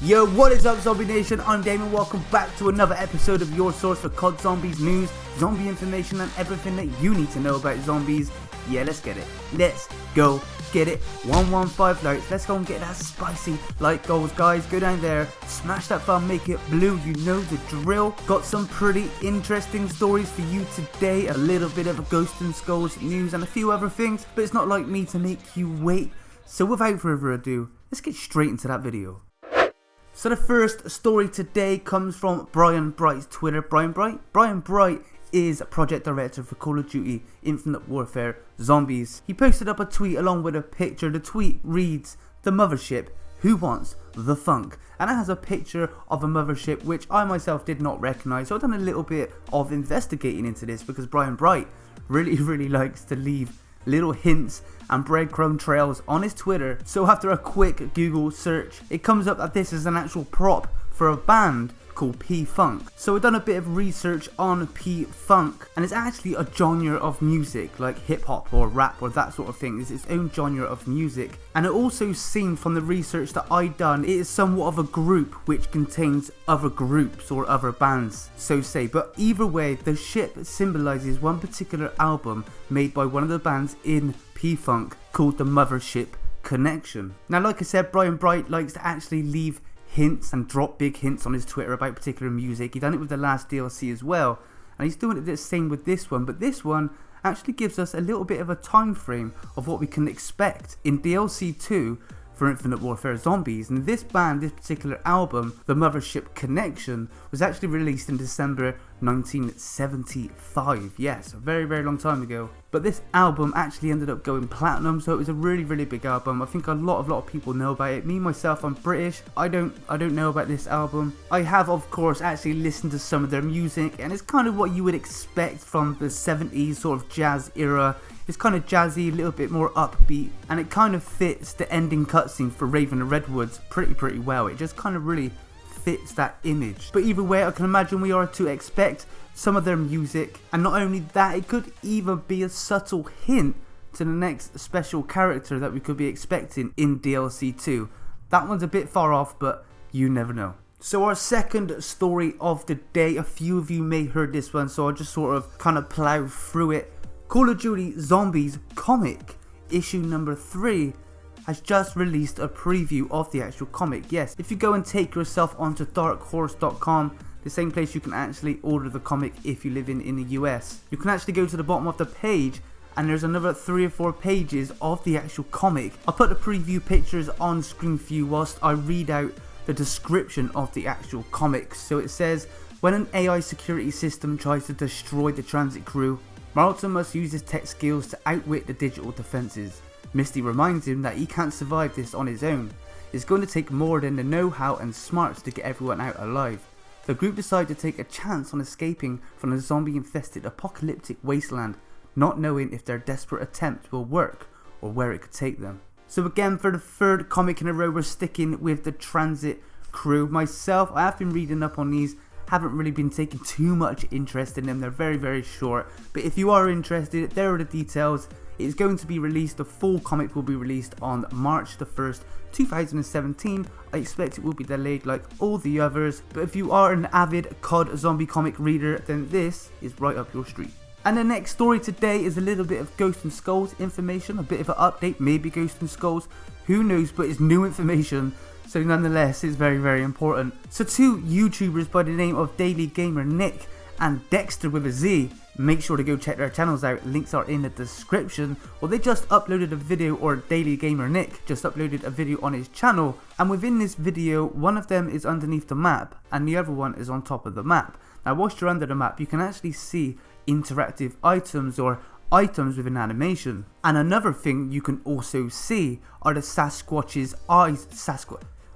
Yo, what is up, Zombie Nation? I'm Damon. Welcome back to another episode of your source for COD Zombies news, zombie information, and everything that you need to know about zombies. Yeah, let's get it. Let's go get it. 115 likes. Let's go and get that spicy like goals, guys. Go down there, smash that thumb, make it blue. You know the drill. Got some pretty interesting stories for you today. A little bit of a Ghost and Skulls news and a few other things, but it's not like me to make you wait. So without further ado, let's get straight into that video. So the first story today comes from Brian Bright's Twitter. Brian Bright is project director for Call of Duty Infinite Warfare Zombies. He posted up a tweet along with a picture. The tweet reads, "The Mothership, who wants the funk?" And it has a picture of a mothership which I myself did not recognise. So I've done a little bit of investigating into this because Brian Bright really likes to leave little hints and breadcrumb trails on his Twitter. So after a quick Google search, it comes up that this is an actual prop for a band called P-Funk. So we've done a bit of research on P-Funk, and it's actually a genre of music like hip-hop or rap or that sort of thing. It's its own genre of music, and it also seemed from the research that I done, it is somewhat of a group which contains other groups or other bands, so say. But either way, the ship symbolises one particular album made by one of the bands in P-Funk called the Mothership Connection. Now, like I said, Brian Bright likes to actually leave hints and drop big hints on his Twitter about particular music. He done it with the last DLC as well, and he's doing it the same with this one, but this one actually gives us a little bit of a time frame of what we can expect in DLC 2 for Infinite Warfare Zombies. And this band, this particular album, the Mothership Connection, was actually released in December 1975. Yes, a very long time ago. But this album actually ended up going platinum, so it was a really big album. I think a lot of people know about it. Me myself, I'm British. I don't know about this album. I have, of course, actually listened to some of their music, and it's kind of what you would expect from the 70s sort of jazz era. It's kind of jazzy, a little bit more upbeat, and it kind of fits the ending cutscene for Rave and the Redwoods pretty well. It just kind of really fits that image. But either way, I can imagine we are to expect some of their music, and not only that, it could even be a subtle hint to the next special character that we could be expecting in DLC 2. That one's a bit far off, but you never know. So our second story of the day, a few of you may heard this one, so I'll just sort of kind of plow through it. Call of Duty Zombies comic issue number 3 has just released a preview of the actual comic. Yes, if you go and take yourself onto darkhorse.com, the same place you can actually order the comic if you live in the US, you can actually go to the bottom of the page and there's another 3 or 4 pages of the actual comic. I'll put the preview pictures on screen for you whilst I read out the description of the actual comics. So it says, when an AI security system tries to destroy the transit crew, Marlton must use his tech skills to outwit the digital defences. Misty reminds him that he can't survive this on his own. It's going to take more than the know-how and smarts to get everyone out alive. The group decide to take a chance on escaping from the zombie-infested apocalyptic wasteland, not knowing if their desperate attempt will work or where it could take them. So again, for the third comic in a row, we're sticking with the transit crew. Myself, I have been reading up on these. Haven't really been taking too much interest in them. They're very short, but if you are interested, there are the details. It's going to be released, the full comic will be released on March the 1st 2017. I expect it will be delayed like all the others, but if you are an avid COD zombie comic reader, then this is right up your street. And the next story today is a little bit of Ghost and Skulls information, a bit of an update, maybe Ghost and Skulls, who knows, but it's new information. So nonetheless, it's very important. So 2 YouTubers by the name of DailyGamerNick and DextZer with a Z, make sure to go check their channels out, links are in the description. Well, they just uploaded a video, or DailyGamerNick just uploaded a video on his channel, and within this video, one of them is underneath the map and the other one is on top of the map. Now whilst you're under the map, you can actually see interactive items or items with an animation. And another thing you can also see are the Sasquatches' eyes.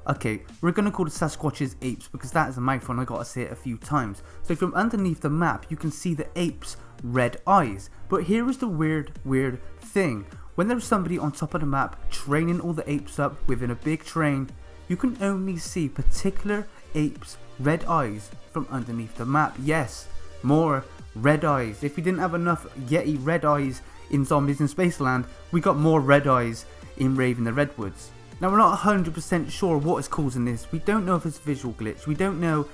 Okay, we're going to call the Sasquatches apes because that is a mouthful and I gotta say it a few times. So from underneath the map, you can see the apes' red eyes. But here is the weird thing. When there's somebody on top of the map training all the apes up within a big train, you can only see particular apes' red eyes from underneath the map. Yes, more red eyes. If we didn't have enough Yeti red eyes in Zombies in Spaceland, we got more red eyes in Rave and the Redwoods. Now we're not 100% sure what is causing this. We don't know if it's a visual glitch. We don't know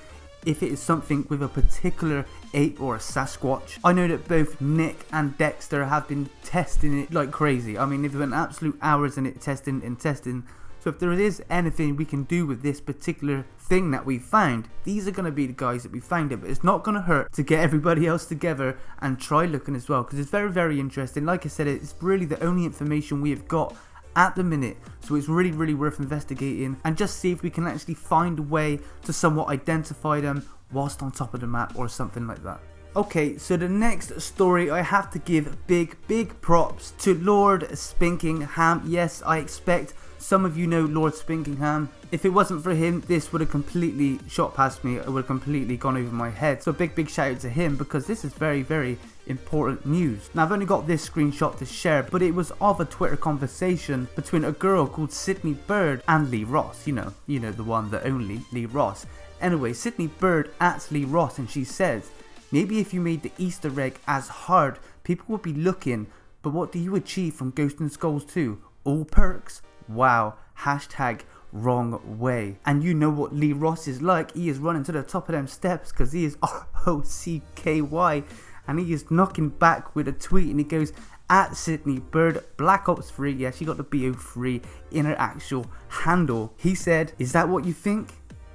if it is something with a particular ape or a sasquatch. I know that both Nick and DextZer have been testing it like crazy. I mean, they've been absolute hours in it, testing and testing. So if there is anything we can do with this particular thing that we found, these are going to be the guys that we found it. But it's not going to hurt to get everybody else together and try looking as well, because it's very, very interesting. Like I said, it's really the only information we have got at the minute, so it's really, really worth investigating and just see if we can actually find a way to somewhat identify them whilst on top of the map or something like that. Okay, so the next story, I have to give big props to Lord Spinkingham. Yes, I expect some of you know Lord Spinkingham. If it wasn't for him, this would have completely shot past me. It would have completely gone over my head. So big shout out to him, because this is very, very important news. Now I've only got this screenshot to share, but it was of a Twitter conversation between a girl called Sydney Bird and Lee Ross. You know the one, the only Lee Ross. Anyway, Sydney Bird at Lee Ross, and she says, maybe if you made the Easter egg as hard, people would be looking, but what do you achieve from Ghosts and Skulls 2? All perks? Wow. Hashtag wrong way. And you know what Lee Ross is like. He is running to the top of them steps because he is ROCKY, and he is knocking back with a tweet, and he goes, at Sydney Bird, Black Ops 3, yeah, she got the BO3 in her actual handle. He said, is that what you think?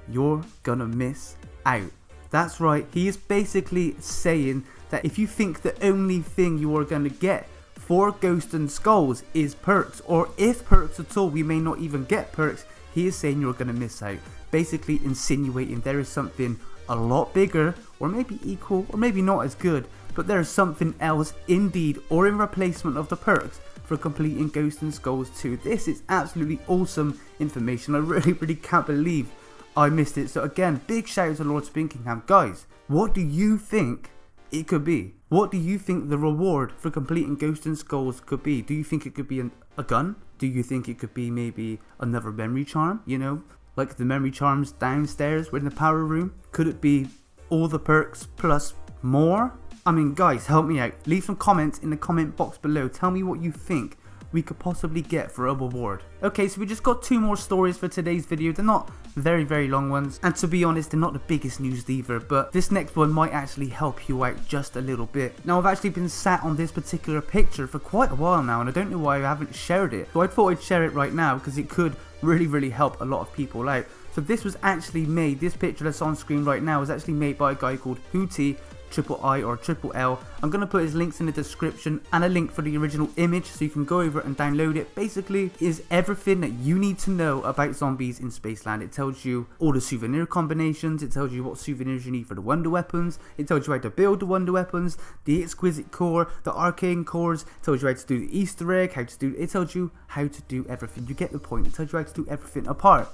You're gonna miss out. That's right, he is basically saying that if you think the only thing you are gonna get for Ghosts and Skulls is perks, or if perks at all, we may not even get perks, he is saying you're gonna miss out. Basically insinuating there is something a lot bigger, or maybe equal, or maybe not as good, but there is something else indeed, or in replacement of the perks for completing Ghosts and Skulls 2. This is absolutely awesome information. I really can't believe I missed it. So again, big shout out to Lord Spinkingham. Guys, what do you think it could be? What do you think the reward for completing Ghosts and Skulls could be? Do you think it could be a gun? Do you think it could be maybe another memory charm? You know, like the memory charms downstairs in the power room? Could it be all the perks plus more? I mean, guys, help me out. Leave some comments in the comment box below. Tell me what you think we could possibly get for a reward. Okay, so we just got 2 more stories for today's video. They're not very long ones, and to be honest, they're not the biggest news either, but this next one might actually help you out just a little bit. Now, I've actually been sat on this particular picture for quite a while now, and I don't know why I haven't shared it, so I thought I'd share it right now because it could really help a lot of people out. So this was actually made, this picture that's on screen right now was actually made by a guy called Hootie III or Triple L. I'm going to put his links in the description and a link for the original image so you can go over and download it. Basically, it is everything that you need to know about zombies in Spaceland. It tells you all the souvenir combinations, it tells you what souvenirs you need for the wonder weapons, it tells you how to build the wonder weapons, the exquisite core, the arcane cores, it tells you how to do the Easter egg, it tells you how to do everything. You get the point. It tells you how to do everything apart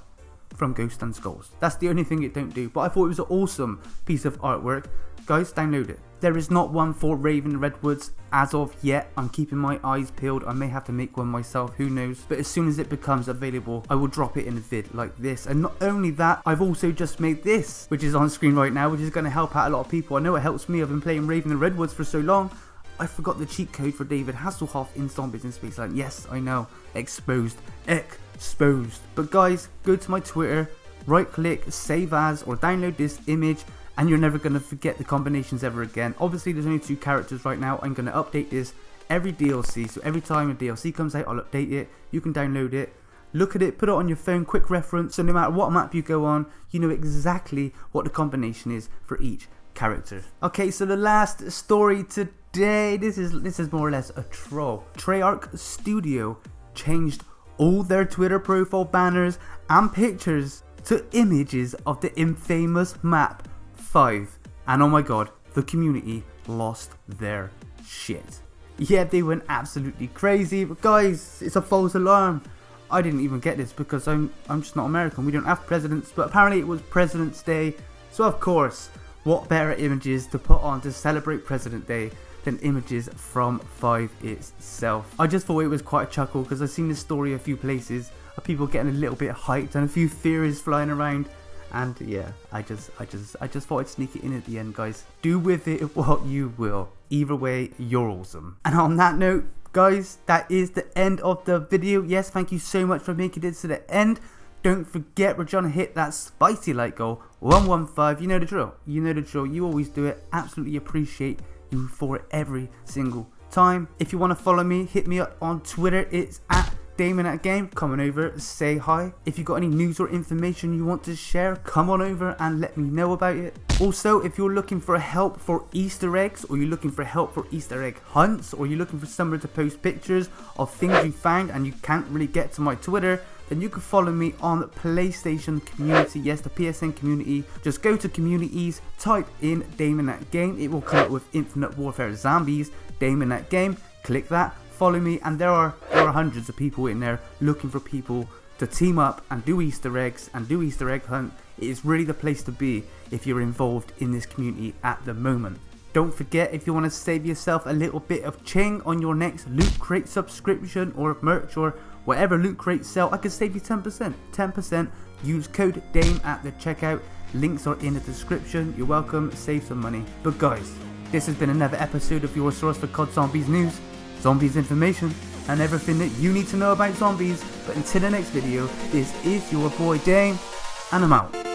from Ghosts and Skulls. That's the only thing it don't do, but I thought it was an awesome piece of artwork. Guys, download it. There is not one for Rave in the Redwoods as of yet. I'm keeping my eyes peeled. I may have to make one myself, who knows. But as soon as it becomes available, I will drop it in a vid like this. And not only that, I've also just made this, which is on screen right now, which is going to help out a lot of people. I know it helps me. I've been playing Rave in the Redwoods for so long. I forgot the cheat code for David Hasselhoff in Zombies in Spaceland. Yes, I know. Exposed. But guys, go to my Twitter, right click, save as, or download this image, and you're never going to forget the combinations ever again. Obviously, there's only 2 characters right now. I'm going to update this every DLC. So every time a DLC comes out, I'll update it. You can download it, look at it, put it on your phone, quick reference. So no matter what map you go on, you know exactly what the combination is for each character. Okay, so the last story today, this is more or less a troll. Treyarch Studio changed all their Twitter profile banners and pictures to images of the infamous map 5, and oh my god, the community lost their shit. Yeah, they went absolutely crazy, but guys, it's a false alarm. I didn't even get this because I'm just not American. We don't have presidents, but apparently it was President's Day, so of course, what better images to put on to celebrate President Day than images from 5 itself. I just thought it was quite a chuckle because I've seen this story a few places of people getting a little bit hyped and a few theories flying around. And yeah, I just thought I'd sneak it in at the end, guys. Do with it what you will. Either way, you're awesome. And on that note, guys, that is the end of the video. Yes, thank you so much for making it to the end. Don't forget, we're trying to hit that spicy like goal, 115. You know the drill. You know the drill. You always do it. Absolutely appreciate you for it every single time. If you want to follow me, hit me up on Twitter. It's at DameAndThatGame. Come on over, say hi. If you got any news or information you want to share, come on over and let me know about it. Also, if you're looking for help for Easter eggs, or you're looking for help for Easter egg hunts, or you're looking for somewhere to post pictures of things you found and you can't really get to my Twitter, then you can follow me on PlayStation Community. Yes, the PSN Community. Just go to Communities, type in DameAndThatGame. It will come up with Infinite Warfare Zombies, DameAndThatGame. Click that, follow me, and there are hundreds of people in there looking for people to team up and do Easter eggs and do Easter egg hunt. It is really the place to be if you're involved in this community at the moment. Don't forget, if you want to save yourself a little bit of ching on your next Loot Crate subscription or merch or whatever Loot Crate sell, I can save you 10%. 10%. Use code DAME at the checkout. Links are in the description. You're welcome. Save some money. But guys, this has been another episode of your source for COD Zombies news, zombies information, and everything that you need to know about zombies. But until the next video, this is your boy Dame, and I'm out.